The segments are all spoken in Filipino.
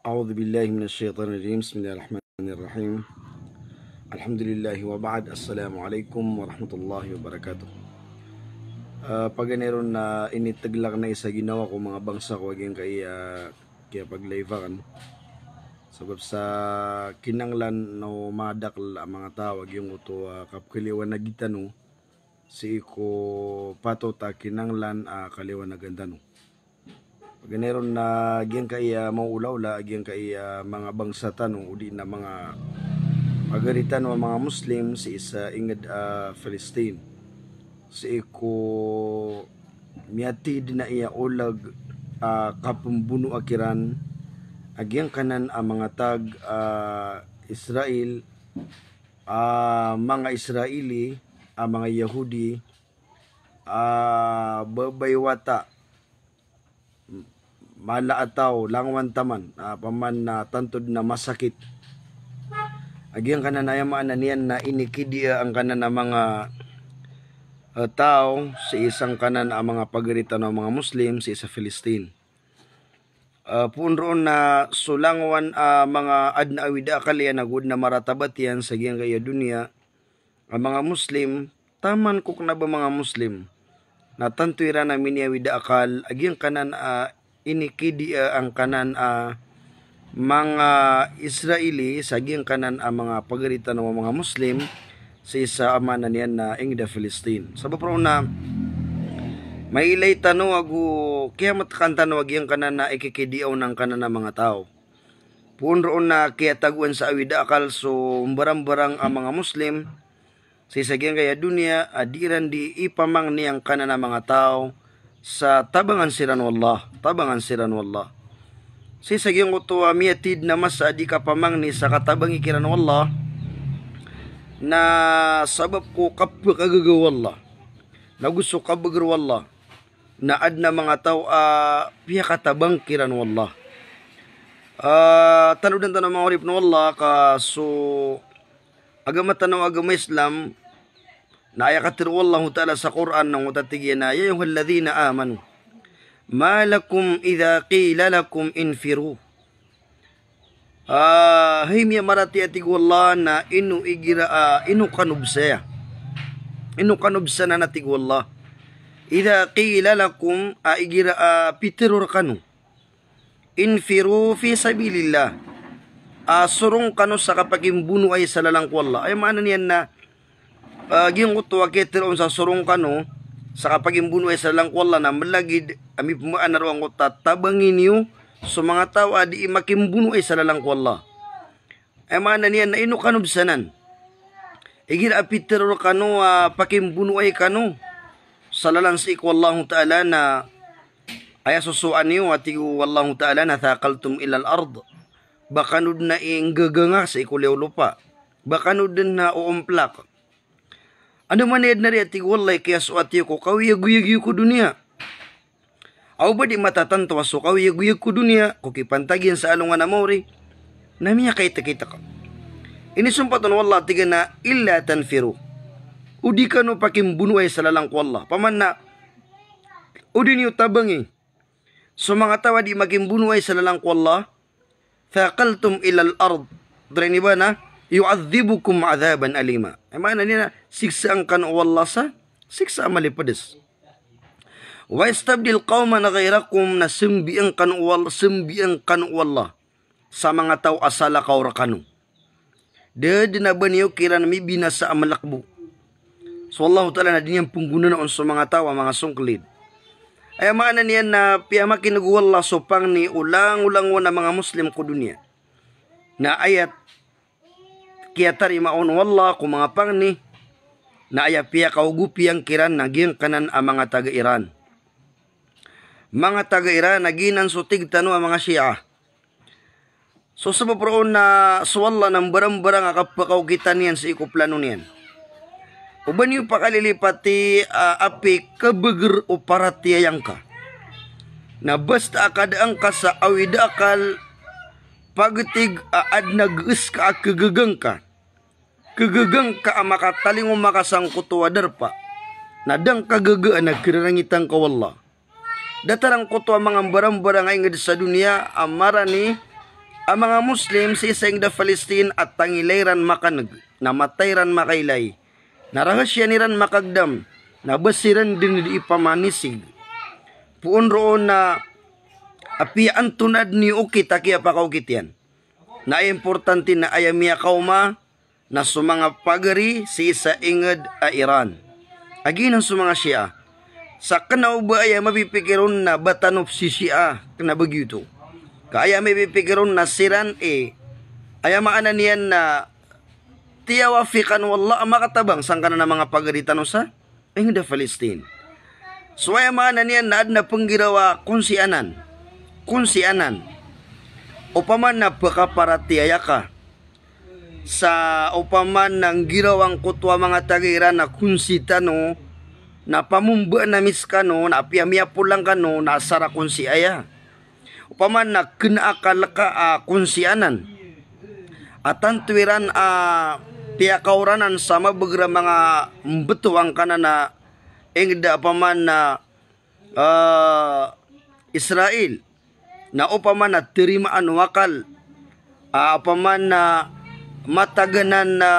أعوذ بالله من الشيطان الرجيم بسم الله الرحمن الرحيم الحمد لله وبعد السلام عليكم ورحمة الله وبركاته. Paganeron na initaglak na isa ginawa ko mga bangsa ko aging kaya paglayvakan sabab sa kinanglan no madakl ang mga tawag yung uto kapkaliwan na gitano si ko patota kinanglan kaliwan na gandano. Paganeron na aging maulawla aging mga bangsa tanong udi na mga pagaritan ng mga Muslim si isa ingad Palestine. Si ko miyati din na iya ulag kapumbuno akiran aging kanan ang mga tag Israel, mga Israeli, mga Yahudi, babaywata malaataw langwan taman paman na tantod na masakit aging kanan ayamaan na niyan na inikidia ang kanan na mga tao sa isang kanan ang mga pagaritan ng mga Muslim sa isa Palestine. Punroon na sulangwan mga adna awida kalian nagud na maratabat yan sa giyang kaya dunia ang mga Muslim taman kuk na ba mga Muslim na tantuira na miniawida akal aging kanan inikidi ang kanan mga Israeli sa aging kanan ang mga pagaritan ng mga Muslim sa isa amanan niyan na ingda Palestine. Sabab pro na may ilay tanong agu kaya matakanta no aging kanan na ikikidiaw ng kanan ng mga tao. Punroon na kaya taguan sa awida akal so barang-barang ang mga Muslim sa isa aging kaya dunia adiran di ipamang niyang kanan ng mga tao sa tabangan siran wallah, tabangan siran wallah. Si sagyang uto miyatid na mas adi ka pamang ni sa katabang ikiran wallah na sabab ko kapagagaw wallah na gusto kabagar wallah na ad na mga tao piya katabang kiran wallah. Tanudan tanong mga urip na wallah ka so agama tanong agama Islam na ayakatir Allah ta'ala sa Quran ng utatigyan na ya ayyuhalladhina amanu ma lakum idha qila lakum infiru himya marati atig wallah na inu kanubsa na natig wallah idha qila lakum igira pitirur kanu infiru fi sabilillah surong kanu sa kapagimbuno ay sa lalang wallah ay maana niyan na giyong uto aketiron sa surong kano sa kapagimbuno ay sa lang wala na malagid ami pumaan na ro ang tabangin niyo so mga tao di makimbuno ay sa lang wala ay maana niyan na ino kanubsanan igir apitero kano pakimbuno ay kano sa lalang si wallahu ta'ala na ay susuan niyo at wallahu ta'ala na thaqaltum ilal ard bakanud na inggaganga sa ikuliw lupa bakanud na uumplak. Ano man na rin ating walay kaya suati ko kawiyag-uyag ko dunia. Aw ba di matatanto so kawiyag-uyag ko dunia ko kipantagin sa alungan na mori na miya kita ka. Inisumpatan wallah tiga na illa tanfiru. Udi ka no pakimbuno ay sa lalang ko Allah. Paman na udi niyo tabangi. So mga tawa di magimbuno ay sa lalang ko Allah. Thaqaltum ilal ard. Dre ba na? Yu'adzibukum adhaban alima. Ay maana niya siksa ang kanu wallah sa siksa malipadas. Wa istabdil qauman ghayrakum na simbi ang kanu wallah sa mga tao asala kaura kanu. De na ba niyo kiran mi binasa amalakbo. So Allah ta'ala na dinyang pungguna na sa mga tao mga sungklid. Ay maana niya na piyama kinagwallah so pang ni ulang-ulang na mga Muslim ko dunia. Na ayat kaya tari maon wallah kung mga pangni na ayapiya kaugupi ang kiran naging kanan ang mga taga-Iran. Mga taga-Iran naginan sutig tano ang mga Shia. So sa paproon na suwalla ng barang-barang akapakaw kita niyan sa ikuplano niyan. Uban yung pakalilipati api kabagar o paratiyayang ka. Na basta akadaang ka sa awida akal pagtig ad nag-is ka kagagang ka. Kagagang ka makataling o makasangkot wadar pa. Nadang kagagaan nagkirangitan ka wallah. Datarang ko to ang mga barang-barang ay sa dunia amara ni ang mga Muslim sa isang da Palestine at tangilairan makanag, namatayran makailay, narahasya niran makagdam, nabasiran din di ipamanisig. Puon roon na apian tunad ni ukit akiya pakaukit yan. Na importante na ayamiya kauma na sumanga pagari si isa inged a Iran. Agi ng sumanga Shia. Sa kanaw ba ay mapipikiron na batanop si Shia na bagyuto. Kaya mapipikiron na siran ay maanan niyan na tiyawafikan wallah makatabang sang kana na mga pagaritan sa inged a Palestine. So ay maanan niyan na adna panggirawa kunsianan. Upaman na pakaparatiyaya ka sa upaman ng girawang kutwa mga tagira na kunsitano na pamumba na miskano na apiyamiya pulang kano na asara kunsiaya. Upaman na kinaakal ka kunsianan at tantuiran tiyakauranan sa mabagra mga betuang kana na ingda upaman na Israel na upaman na tirimaan wakal upaman na mataganan na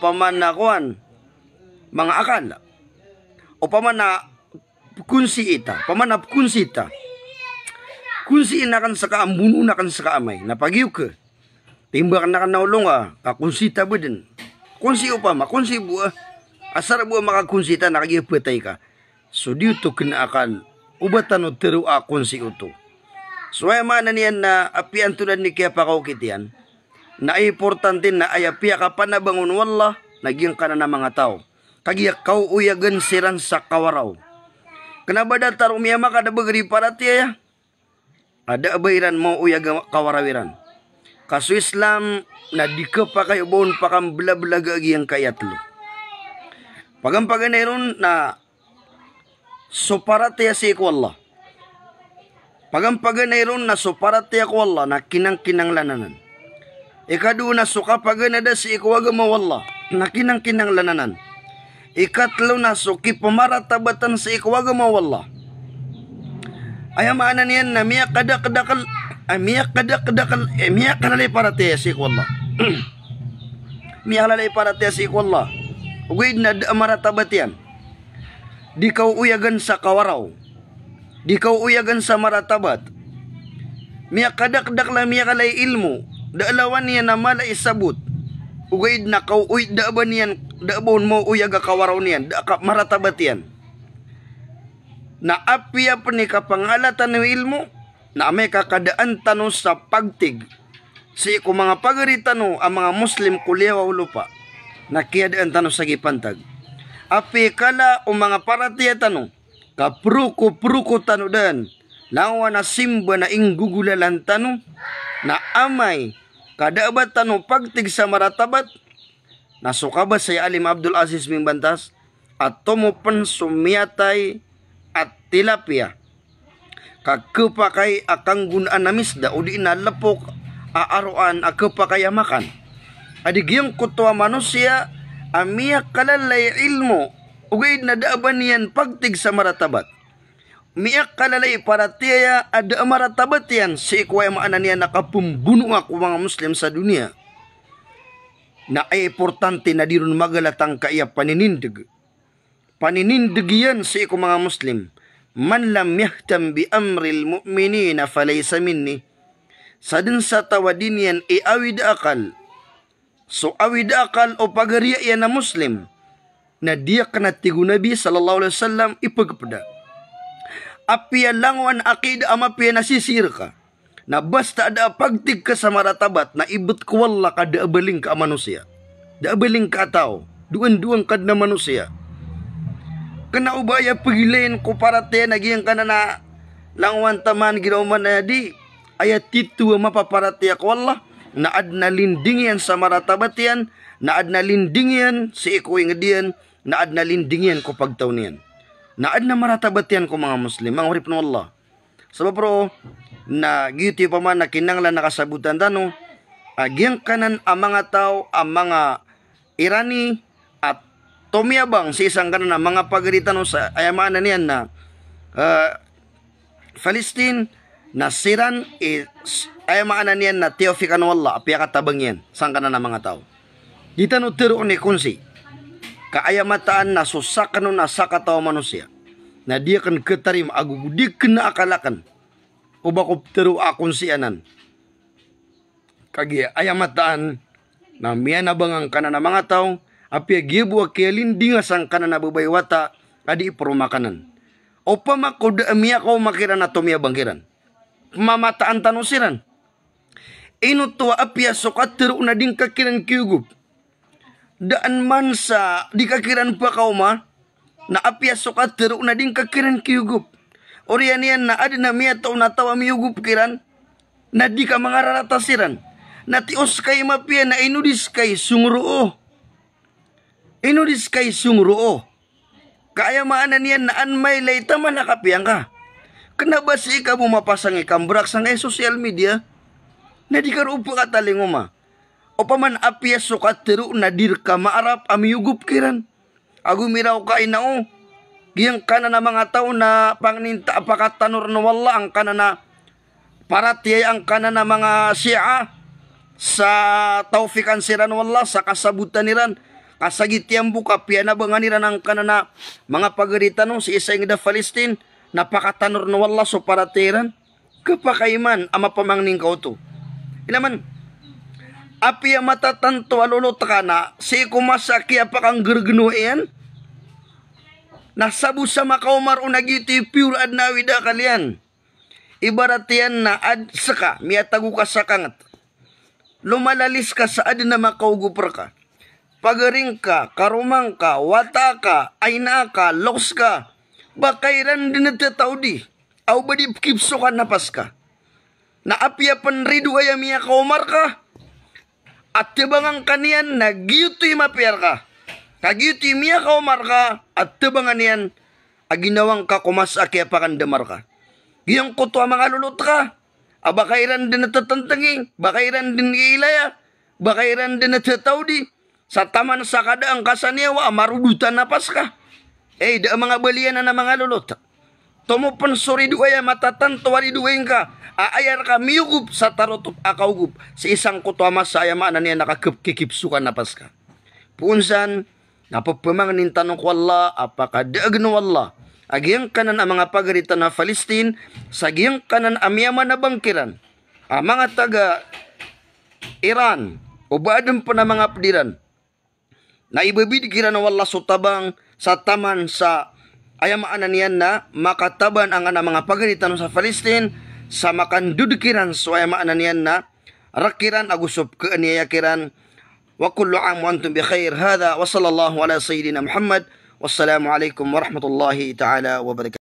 paman na kuan mga akal upaman na kunsita kunsiin na kan sa kaambuno na kan sa kaamay napagiw ka timbak na kan naulong kakunsita ba din kunsi upama kunsi buah asar buah makakunsita nakagiw patay ka so dito kinaakal ubatan o teru kunsi uto so ay manan yan na apian tulad ni kaya pakaukit yan na importante na ayapia ka panabangon wallah nagyang ka na mga tao kagiyak kau uyagan siran sa kawaraw kanabada tarumiyama kada bagri para tiya ada abayran mo uyaga kawarawiran kaso Islam na di ka pa kayo bon pakam blablaga agiyang kayatlo pagampaganayron na soparate si ikwallah pagampaganayron na soparate ikwallah na kinang lananan ikadu na suka paganada si ikwaga mawallah na kinang lananan ikatlo na suki pamaratabatan si ikwaga mawallah ayamaan niyan na miyak kadakadakal miyak kalalay para tiya si ikwallah miyak kalalay para tiya si ikwallah ugay na maratabat yan di kau uyagan sa kawaraw di kau uyagan sa maratabat miyak kadakdak la miyak kalay ilmu daalawan niya na mala isabot ugay na kau uy daaban niyan daabon mo uyaga kawaraw niyan da maratabat yan na apya pa ni kapangalatan ng ilmo na may kakadaan tano sa pagtig si ko mga pagaritano ang mga Muslim kuliyaw lupa na kiyadaan tano sa gipantag api kala o mga paratiya tano kapruko tano dan lawa na simba na ingugulalan tano na amay kadaabat tano pagtig sa maratabat nasukaba sa Alim Abdul Aziz Ming Bantas at tumupan sumiyatay at tilapia kakupakay akang gunaan na misda o di inalapok aaruan akupakay makan adigyang kutwa manusia amiyak kalalay ilmo ugay na daaban niyan pagtig sa maratabat miyak kalalay para tiya ada maratabat yan si ikway maanan niya nakapumbuno ako mga Muslim sa dunia na ay importante na dirun magalatang kaya paninindig yan sa iko mga Muslim man lam yahtam bi amril mu'minina falaysa minni sa din sa tawadin yan awid akal so awid akal o pagariya yan na Muslim na diya kanatigo Nabi sallallahu alaihi wasallam ipagpada apiya langwan akid amapiya nasisir ka na basta ada pagtig ka sa maratabat na ibut ko wala ka daabaling ka manusia daabaling ka tao duan kad na manusia kana ubaya pagilain ko para te nagiyang kana na langwan taman ginauman na di ayat titu mapaparati ako wala na adna lindingyan sa maratabat yan na adna lindingyan si ikuing diyan na adna lindingyan ko pagtaw niyan na adna maratabat yan ko mga Muslim mga urip na Allah sabab bro na giti pa man na kinanglan nakasabutan tano agyang kanan ang mga tao ang mga Irani at tumiyabang sa isang kanan mga pagalitan sa ayamaan na niyan na Palestine nasiran ay maana niyan na teofikan wallah apya katabang yan sang kana na mga tao. Dita no tero ni kunsi kaayamataan na susakan na sakataw manusia na dia kan ketarim agugudi kena akalakan ubakop tero akon si anan kagi ayamataan na miya nabangang kana na mga tao apya gibu akelin dingasang kana na babaywata adi perumakanan o pamakoda miya ko makiran ato miya bangkiran mamataan tanusiran inutua apya sokat tero na ding kakiran kiyugup daan man sa di kakiran pa kauma na apya sokat tero na ding kakiran kiyugup orian yan na adi na miya tao na tawa miyugup kiran na di ka mga raratasiran na tios kay mapya na inudis kay sungruo kaya maanan yan na anmay layta man nakapiyang ka kenapa si ikaw mapasang ikambrak sa ngay social media na di ka rupo katalingoma o paman apya sukat tero na dir ka maarap amiyugup kiran agumiraw ka inao giyang kana na mga tao na pangninta apakatanor na wala ang kana na paratiyay ang kana na mga siya sa taufikan siran wala sa kasabutan niran kasagitian buka piana banganiran ang kana na mga pagarita no si isa da Palestine napakatanor na wala so paratiran kapakaiman ama pamangning kao to inaman api matatanto alulot ka na si kumasaki apakang gergenuian nasabu sa makaumar unagiti pure adnawida kalian ibarat yan na ad saka miyatagu ka sakangat lumalalis ka sa ad na makaugupar ka pagaring ka karumang ka wata ka ayna ka loks ka bakairan din natatao di aw ba di kipso ka napas ka na apya panrido ay miya kaumar ka at tibangang kaniyan na giyutoy mapiyar ka kagiyutoy miya kaumar ka at tibangan niyan aginawang ka kumasaki apakandamar ka giyang kuto mga lulot ka bakairan din natatantanging bakairan din ilaya bakairan din natatao di sa taman sa kadaang kasaniyawa marudutan napas ka da mga balian na mga lulot tumupan suri duaya matatanto wali duweng ka aayar ka miyugup sa tarotop akaugup sa isang kutuama sa ayama na niya nakakikipsukan napas ka punsan napapamangnin tanong ko Allah apakadaag no Allah agiyang kanan ang mga pagarita na Palestine sa agiyang kanan amyaman na bangkiran ang mga taga Iran o baadam pa na mga pediran na ibabidikiran na wala sutabang sa taman sa ayamaan na niyan na makataban ang mga pagarita sa Palestine sa makandudukiran so ayamaan na niyan na rakiran agusop kaaniyakiran wa kullu am wa antum bi khair hada wa sallallahu ala sayyidina Muhammad wassalamu alaikum warahmatullahi ta'ala wabarakatuh